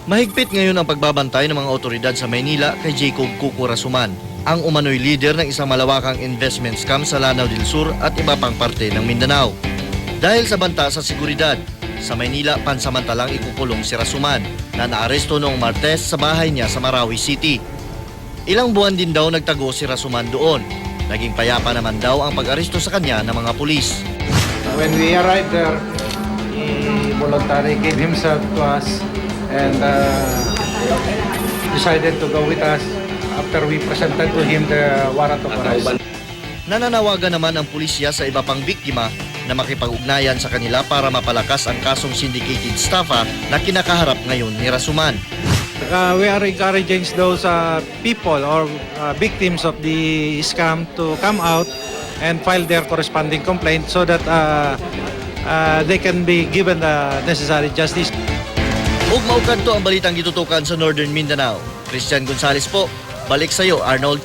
Mahigpit ngayon ang pagbabantay ng mga otoridad sa Maynila kay Jacob Cuco Rasuman, ang umano'y leader ng isang malawakang investment scam sa Lanao del Sur at iba pang parte ng Mindanao. Dahil sa banta sa seguridad, sa Maynila pansamantalang ikukulong si Rasuman na naaresto noong Martes sa bahay niya sa Marawi City. Ilang buwan din daw nagtago si Rasuman doon. Naging payapa naman daw ang pag-aresto sa kanya ng mga pulis. When we arrived there, he voluntarily gave himself to us and decided to go with us after we presented to him the warrant of arrest. Nananawagan naman ang pulisya sa iba pang biktima na makipag-ugnayan sa kanila para mapalakas ang kasong syndicated estafa na kinakaharap ngayon ni Rasuman. We are encouraging those people or victims of the scam to come out and file their corresponding complaint so that they can be given the necessary justice. Ug maugad to ang balitang gitutukan sa Northern Mindanao. Christian Gonzales po. Balik sa iyo, Arnold.